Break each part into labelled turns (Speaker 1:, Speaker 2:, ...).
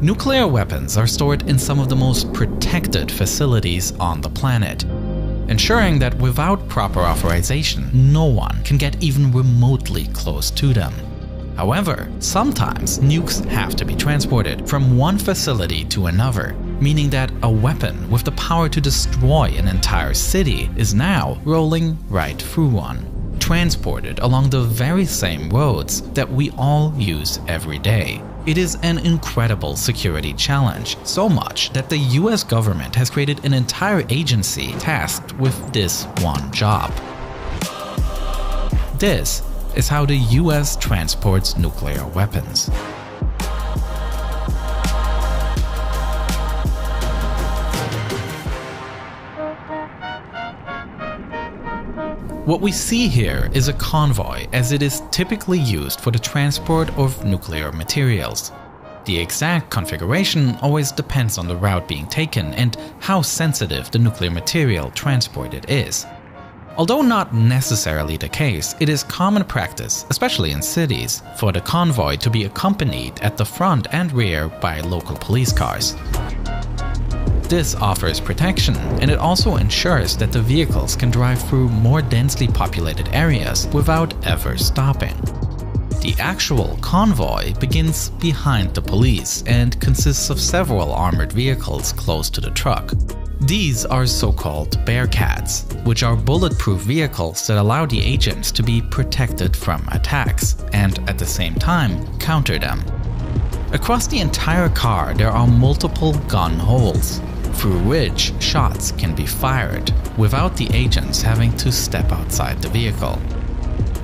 Speaker 1: Nuclear weapons are stored in some of the most protected facilities on the planet, ensuring that without proper authorization, no one can get even remotely close to them. However, sometimes nukes have to be transported from one facility to another, meaning that a weapon with the power to destroy an entire city is now rolling right through one, transported along the very same roads that we all use every day. It is an incredible security challenge, so much that the US government has created an entire agency tasked with this one job. This is how the US transports nuclear weapons. What we see here is a convoy, as it is typically used for the transport of nuclear materials. The exact configuration always depends on the route being taken and how sensitive the nuclear material transported is. Although not necessarily the case, it is common practice, especially in cities, for the convoy to be accompanied at the front and rear by local police cars. This offers protection, and it also ensures that the vehicles can drive through more densely populated areas without ever stopping. The actual convoy begins behind the police and consists of several armored vehicles close to the truck. These are so-called Bearcats, which are bulletproof vehicles that allow the agents to be protected from attacks and, at the same time, counter them. Across the entire car there are multiple gun holes, through which shots can be fired without the agents having to step outside the vehicle.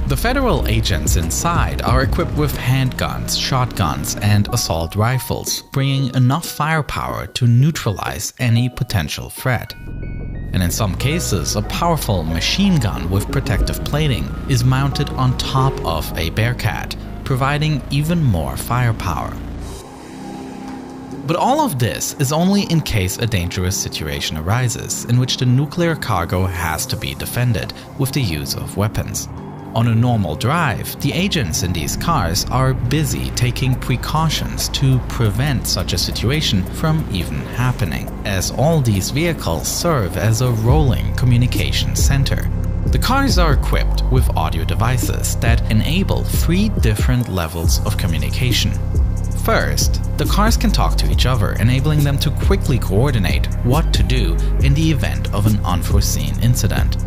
Speaker 1: The federal agents inside are equipped with handguns, shotguns, and assault rifles, bringing enough firepower to neutralize any potential threat. And in some cases, a powerful machine gun with protective plating is mounted on top of a Bearcat, providing even more firepower. But all of this is only in case a dangerous situation arises, in which the nuclear cargo has to be defended with the use of weapons. On a normal drive, the agents in these cars are busy taking precautions to prevent such a situation from even happening, as all these vehicles serve as a rolling communication center. The cars are equipped with audio devices that enable 3 different levels of communication. First, the cars can talk to each other, enabling them to quickly coordinate what to do in the event of an unforeseen incident.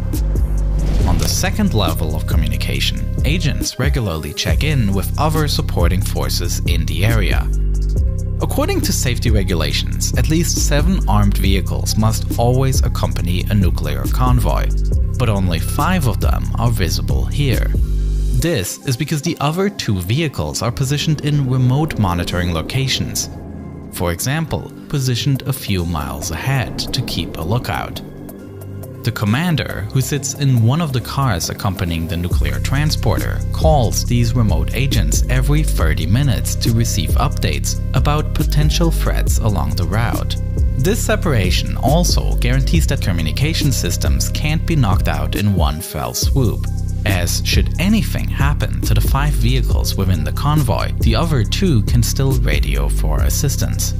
Speaker 1: On the second level of communication, agents regularly check in with other supporting forces in the area. According to safety regulations, at least 7 armed vehicles must always accompany a nuclear convoy, but only 5 of them are visible here. This is because the other 2 vehicles are positioned in remote monitoring locations, for example, positioned a few miles ahead to keep a lookout. The commander, who sits in one of the cars accompanying the nuclear transporter, calls these remote agents every 30 minutes to receive updates about potential threats along the route. This separation also guarantees that communication systems can't be knocked out in one fell swoop, as should anything happen to the 5 vehicles within the convoy, the other 2 can still radio for assistance.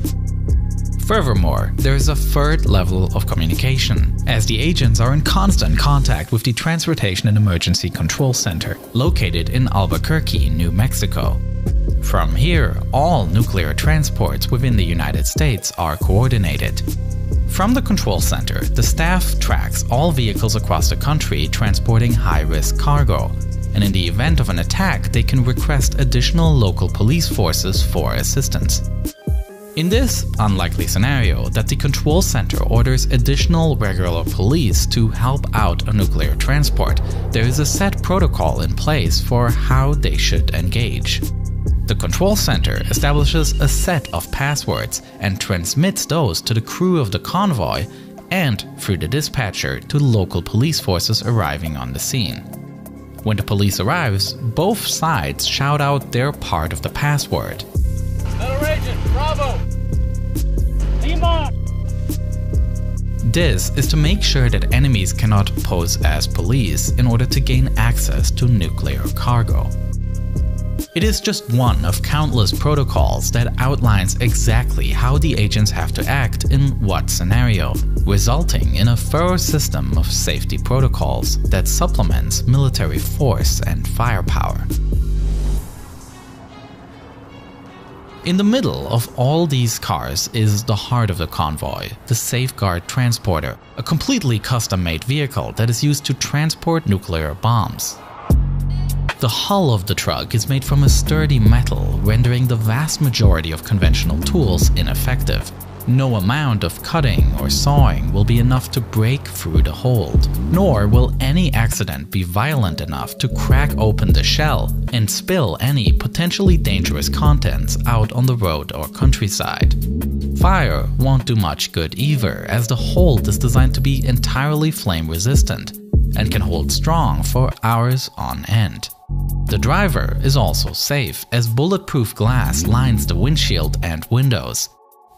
Speaker 1: Furthermore, there is a third level of communication, as the agents are in constant contact with the Transportation and Emergency Control Center, located in Albuquerque, New Mexico. From here, all nuclear transports within the United States are coordinated. From the control center, the staff tracks all vehicles across the country transporting high-risk cargo, and in the event of an attack, they can request additional local police forces for assistance. In this unlikely scenario that the control center orders additional regular police to help out a nuclear transport, there is a set protocol in place for how they should engage. The control center establishes a set of passwords and transmits those to the crew of the convoy and through the dispatcher to local police forces arriving on the scene. When the police arrives, both sides shout out their part of the password.
Speaker 2: Metal Agent, Bravo! Team on!
Speaker 1: This is to make sure that enemies cannot pose as police in order to gain access to nuclear cargo. It is just one of countless protocols that outlines exactly how the agents have to act in what scenario, resulting in a thorough system of safety protocols that supplements military force and firepower. In the middle of all these cars is the heart of the convoy, the Safeguard Transporter, a completely custom-made vehicle that is used to transport nuclear bombs. The hull of the truck is made from a sturdy metal, rendering the vast majority of conventional tools ineffective. No amount of cutting or sawing will be enough to break through the hold, nor will any accident be violent enough to crack open the shell and spill any potentially dangerous contents out on the road or countryside. Fire won't do much good either, as the hold is designed to be entirely flame resistant and can hold strong for hours on end. The driver is also safe, as bulletproof glass lines the windshield and windows,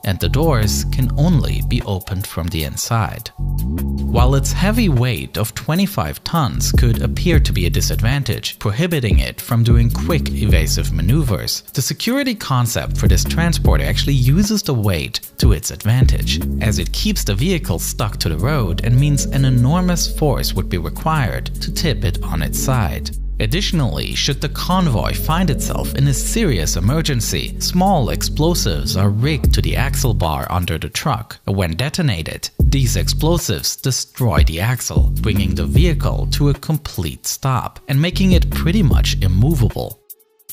Speaker 1: and the doors can only be opened from the inside. While its heavy weight of 25 tons could appear to be a disadvantage, prohibiting it from doing quick evasive maneuvers, the security concept for this transporter actually uses the weight to its advantage, as it keeps the vehicle stuck to the road and means an enormous force would be required to tip it on its side. Additionally, should the convoy find itself in a serious emergency, small explosives are rigged to the axle bar under the truck. When detonated, these explosives destroy the axle, bringing the vehicle to a complete stop and making it pretty much immovable.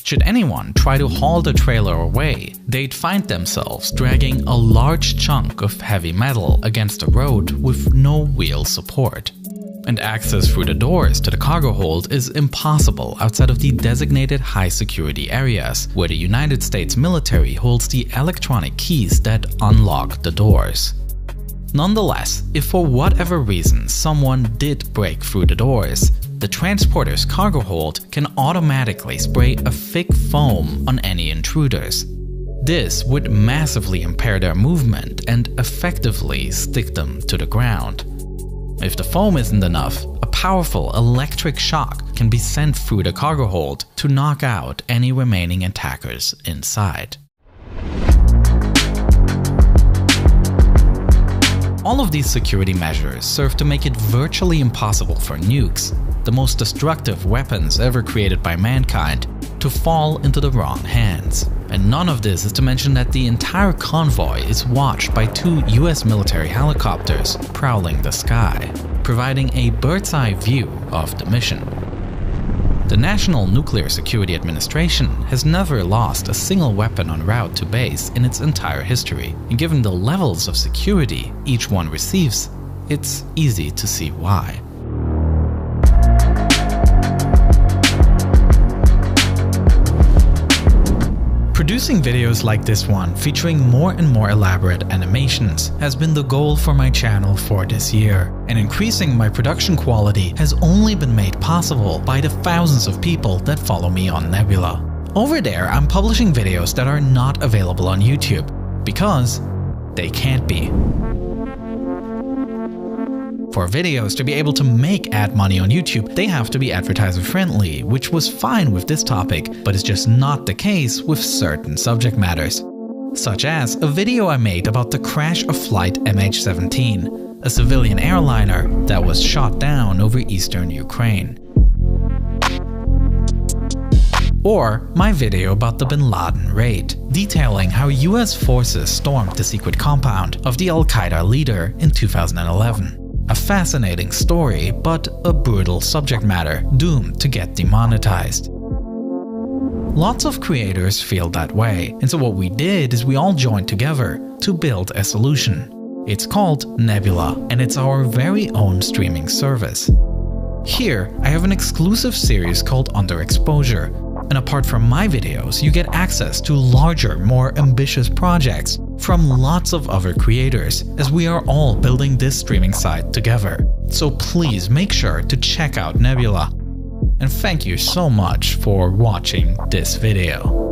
Speaker 1: Should anyone try to haul the trailer away, they'd find themselves dragging a large chunk of heavy metal against the road with no wheel support. And access through the doors to the cargo hold is impossible outside of the designated high-security areas, where the United States military holds the electronic keys that unlock the doors. Nonetheless, if for whatever reason someone did break through the doors, the transporter's cargo hold can automatically spray a thick foam on any intruders. This would massively impair their movement and effectively stick them to the ground. If the foam isn't enough, a powerful electric shock can be sent through the cargo hold to knock out any remaining attackers inside. All of these security measures serve to make it virtually impossible for nukes, the most destructive weapons ever created by mankind, to fall into the wrong hands. And none of this is to mention that the entire convoy is watched by 2 US military helicopters prowling the sky, providing a bird's-eye view of the mission. The National Nuclear Security Administration has never lost a single weapon en route to base in its entire history, and given the levels of security each one receives, it's easy to see why. Producing videos like this one, featuring more and more elaborate animations, has been the goal for my channel for this year, and increasing my production quality has only been made possible by the thousands of people that follow me on Nebula. Over there, I'm publishing videos that are not available on YouTube, because they can't be. For videos to be able to make ad money on YouTube, they have to be advertiser friendly, which was fine with this topic, but is just not the case with certain subject matters. Such as a video I made about the crash of flight MH17, a civilian airliner that was shot down over eastern Ukraine. Or my video about the Bin Laden raid, detailing how US forces stormed the secret compound of the Al-Qaeda leader in 2011. A fascinating story, but a brutal subject matter doomed to get demonetized. Lots of creators feel that way, and so what we did is we all joined together to build a solution. It's called Nebula, and it's our very own streaming service. Here, I have an exclusive series called Underexposure, and apart from my videos, you get access to larger, more ambitious projects from lots of other creators, as we are all building this streaming site together. So please make sure to check out Nebula. And thank you so much for watching this video.